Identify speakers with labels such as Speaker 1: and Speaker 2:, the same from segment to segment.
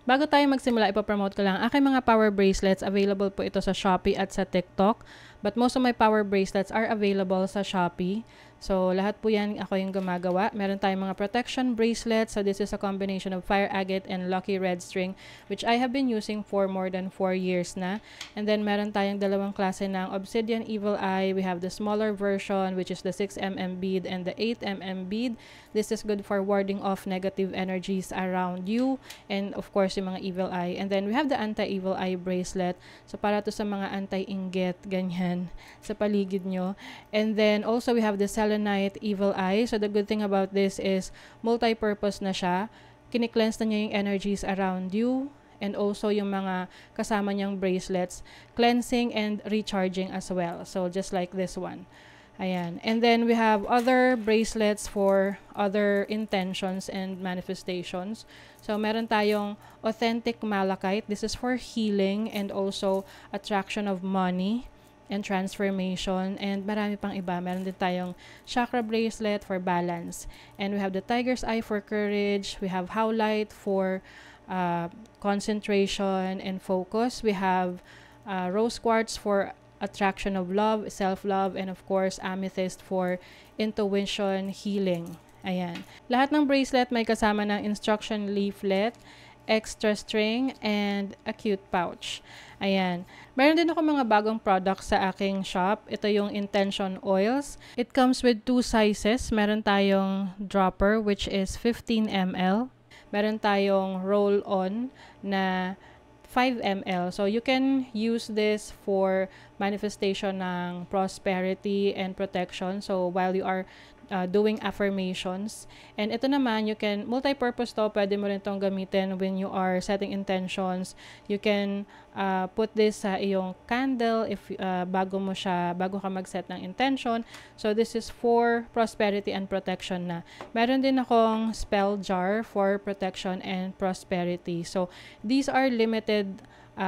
Speaker 1: Bago tayo magsimula, ipapromote ko lang. Aking mga power bracelets, available po ito sa Shopee at sa TikTok. But most of my power bracelets are available sa Shopee. So, lahat po yan ako yung gumagawa. Meron tayong mga protection bracelets. So, this is a combination of fire agate and lucky red string, which I have been using for more than 4 years na. And then, meron tayong dalawang klase ng obsidian evil eye. We have the smaller version, which is the 6mm bead and the 8mm bead. This is good for warding off negative energies around you. And, of course, yung mga evil eye. And then, we have the anti-evil eye bracelet. So, para to sa mga anti-inggit, ganyan, sa paligid nyo. And then, also, we have the selenite evil eye. So, the good thing about this is multi-purpose na siya. Kini-cleanse na niya yung energies around you. And also, yung mga kasama niyang bracelets, cleansing and recharging as well. So, just like this one. Ayan. And then, we have other bracelets for other intentions and manifestations. So, meron tayong authentic malachite. This is for healing and also attraction of money and transformation. And marami pang iba. Meron din tayong chakra bracelet for balance. And we have the tiger's eye for courage. We have howlite for concentration and focus. We have rose quartz for attraction of love, self-love, and of course, amethyst for intuition, healing. Ayan. Lahat ng bracelet may kasama ng instruction leaflet, extra string, and a cute pouch. Ayan. Meron din ako mga bagong products sa aking shop. Ito yung intention oils. It comes with 2 sizes. Meron tayong dropper, which is 15 ml. Meron tayong roll-on na 5 ml. So, you can use this for manifestation ng prosperity and protection. So, while you are doing affirmations. And ito naman, you can, multi-purpose to, pwede mo rin itong gamitin when you are setting intentions. You can put this sa iyong candle if bago ka mag-set ng intention. So, this is for prosperity and protection na. Meron din akong spell jar for protection and prosperity. So, these are limited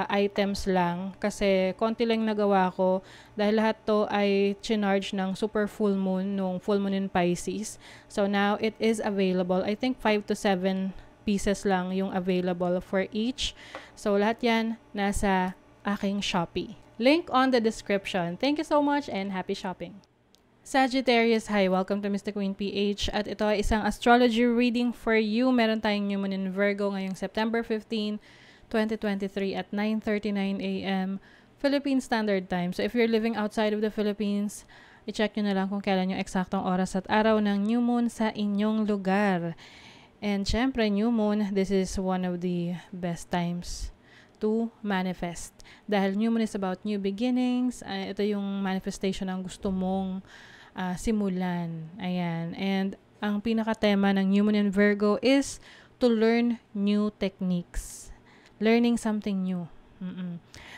Speaker 1: items lang kasi konti lang nagawa ko dahil lahat to ay chinarge ng super full moon nung full moon in Pisces. So now it is available. I think 5 to 7 pieces lang yung available for each. So lahat yan nasa aking Shopee. Link on the description. Thank you so much and happy shopping. Sagittarius, hi! Welcome to Mystic Queen PH. At ito ay isang astrology reading for you. Meron tayong new moon in Virgo ngayong September 15, 2023 at 9:39 a.m. Philippine Standard Time. So if you're living outside of the Philippines, i-check nyo na lang kung kailan yung eksaktong oras at araw ng new moon sa inyong lugar. And syempre, new moon, this is one of the best times to manifest. Dahil new moon is about new beginnings. Ito yung manifestation ng gusto mong simulan. Ayan. And ang pinaka-tema ng new moon in Virgo is to learn new techniques. Learning something new.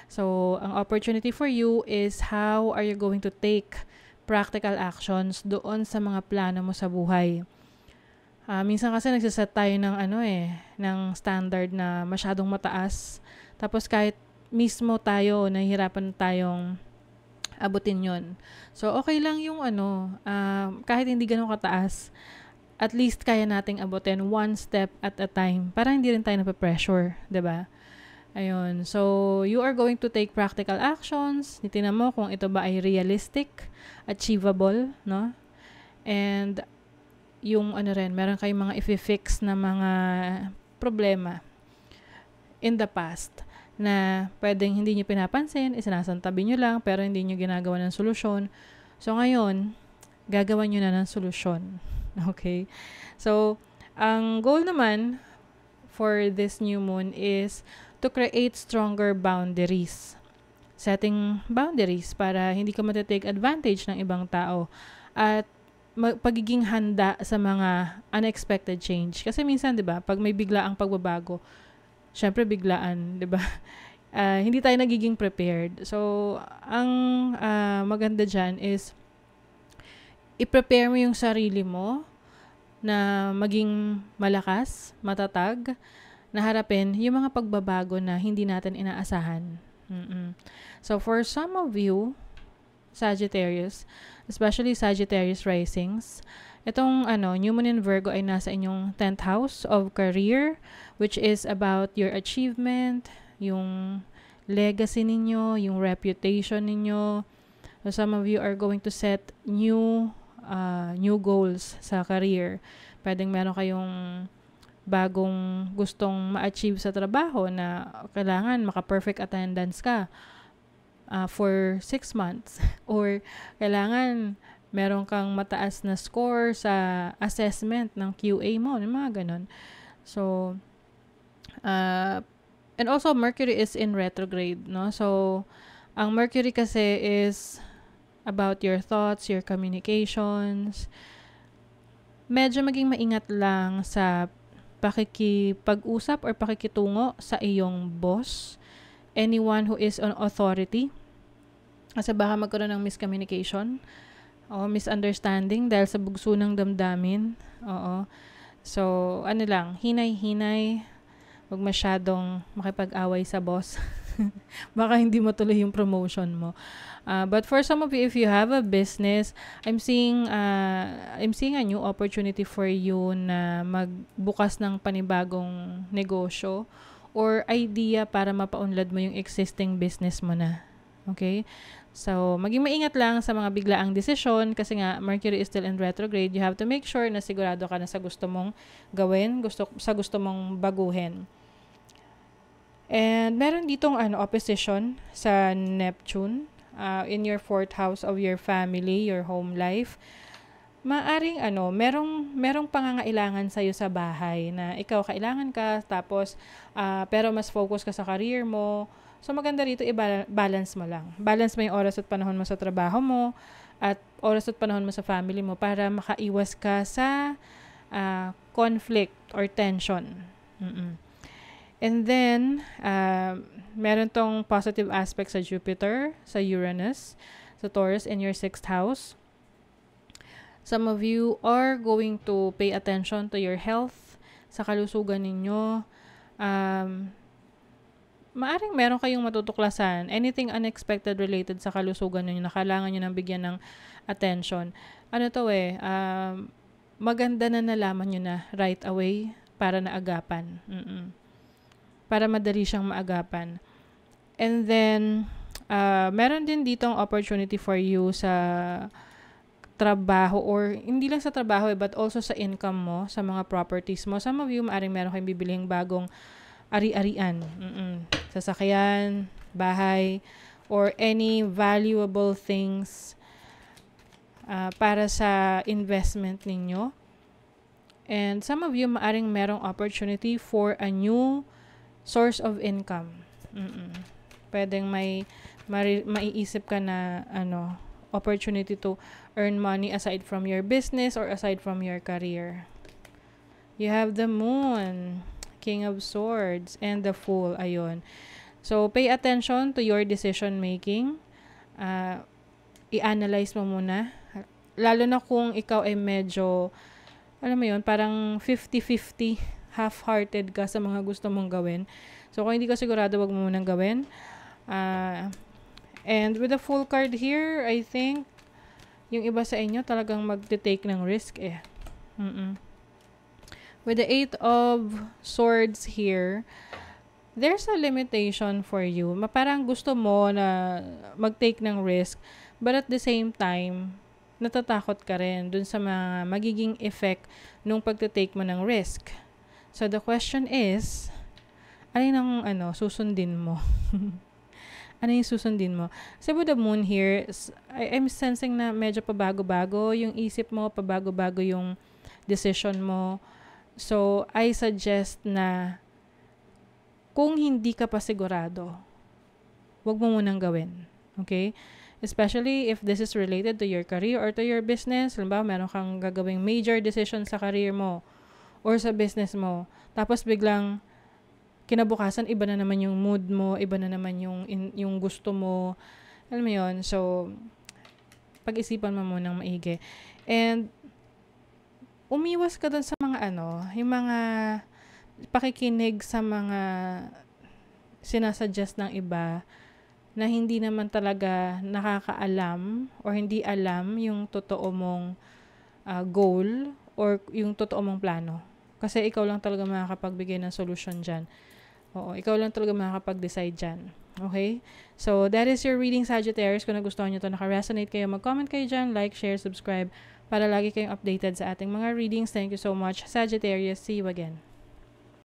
Speaker 1: So, ang opportunity for you is how are you going to take practical actions doon sa mga plano mo sa buhay. Minsan kasi nagsaset tayo ng ng standard na masyadong mataas. Tapos kahit mismo tayo, nahihirapan tayong abutin yon. So, okay lang yung kahit hindi ganun kataas, at least kaya nating abutin one step at a time para hindi rin tayo nape-pressure, 'di ba? Ayun. So, you are going to take practical actions. Titingnan mo kung ito ba ay realistic, achievable, no? And yung meron kayong mga i-fix na mga problema in the past na pwedeng hindi nyo pinapansin, isinasantabi nyo lang, pero hindi nyo ginagawa ng solusyon. So, ngayon, gagawa nyo na ng solusyon. Okay? So, ang goal naman for this new moon is to create stronger boundaries. Setting boundaries para hindi ka matitake advantage ng ibang tao. At pagiging handa sa mga unexpected change. Kasi minsan, di ba, pag may biglaang pagbabago, syempre biglaan, di ba? Hindi tayo nagiging prepared. So, ang maganda dyan is i-prepare mo yung sarili mo na maging malakas, matatag, na harapin yung mga pagbabago na hindi natin inaasahan. So, for some of you, Sagittarius, especially Sagittarius risings, Itong New Moon in Virgo ay nasa inyong 10th house of career, which is about your achievement, yung legacy ninyo, yung reputation ninyo. So some of you are going to set new goals sa career. Pwedeng meron kayong bagong gustong ma-achieve sa trabaho na kailangan maka-perfect attendance ka for 6 months or kailangan meron kang mataas na score sa assessment ng QA mo, yung mga ganun. So, and also Mercury is in retrograde, no? So, ang Mercury kasi is about your thoughts, your communications. Medyo maging maingat lang sa pakikipag-usap or pakikitungo sa iyong boss, anyone who is on authority. Kasi baka magkaroon ng miscommunication o misunderstanding dahil sa bugso ng damdamin. Oo. So, hinay-hinay. Huwag masyadong makipag-away sa boss. Baka hindi mo tuloy yung promotion mo. But for some of you, if you have a business, I'm seeing a new opportunity for you na magbukas ng panibagong negosyo or idea para mapaunlad mo yung existing business mo na. Okay? So, maging maingat lang sa mga biglaang desisyon kasi nga Mercury is still in retrograde. You have to make sure na sigurado ka na sa gusto mong gawin, sa gusto mong baguhin. And meron ditong opposition sa Neptune in your 4th house of your family, your home life. Maaring merong pangangailangan sa'yo sa bahay na ikaw kailangan ka tapos pero mas focus ka sa career mo. So, maganda rito i-balance mo lang. Balance mo yung oras at panahon mo sa trabaho mo at oras at panahon mo sa family mo para makaiwas ka sa conflict or tension. And then, meron tong positive aspect sa Jupiter, sa Uranus, sa Taurus in your 6th house. Some of you are going to pay attention to your health, sa kalusugan ninyo. Maaring meron kayong matutuklasan, anything unexpected related sa kalusugan nyo na kailangan nyo nang bigyan ng attention. Maganda na nalaman nyo na right away para naagapan. Para madali siyang maagapan. And then, meron din ditong opportunity for you sa trabaho or hindi lang sa trabaho but also sa income mo, sa mga properties mo. Some of you, maaring meron kayong bibiling bagong ari-arian, sasakyan, bahay, or any valuable things para sa investment ninyo. And some of you maaring merong opportunity for a new source of income. Pwedeng maiisip ka na opportunity to earn money aside from your business or aside from your career. You have the Moon, King of Swords, and the Fool. Ayun. So, pay attention to your decision making. I-analyze mo muna. Lalo na kung ikaw ay medyo, parang 50-50, half-hearted ka sa mga gusto mong gawin. So, kung hindi ka sigurado, wag mo munang gawin. And with the Fool card here, I think, yung iba sa inyo talagang mag-take ng risk With the 8 of Swords here, there's a limitation for you. Parang gusto mo na mag-take ng risk, but at the same time, natatakot ka rin dun sa mga magiging effect nung pag-take mo ng risk. So, the question is, ano yung susundin mo? Ano yung susundin mo? So, with the Moon here, I'm sensing na medyo pabago-bago yung isip mo, pabago-bago yung decision mo. So, I suggest na kung hindi ka pa sigurado, wag mo munang gawin. Okay? Especially if this is related to your career or to your business. Halimbawa, meron kang gagawing major decision sa career mo or sa business mo. Tapos biglang kinabukasan, iba na naman yung mood mo, iba na naman yung gusto mo. Alam mo yun? So, pag-isipan mo munang maigi. And, umiwas ka dun sa mga yung mga pakikinig sa mga sinasuggest ng iba na hindi naman talaga nakakaalam or hindi alam yung totoo mong goal or yung totoo mong plano. Kasi ikaw lang talaga makakapagbigay ng solution dyan. Oo, ikaw lang talaga makakapag-decide dyan. Okay? So, that is your reading, Sagittarius. Kung nagustuhan nyo ito, naka-resonate kayo, mag-comment kayo dyan, like, share, subscribe, para lagi kayong updated sa ating mga readings. Thank you so much, Sagittarius. See you again.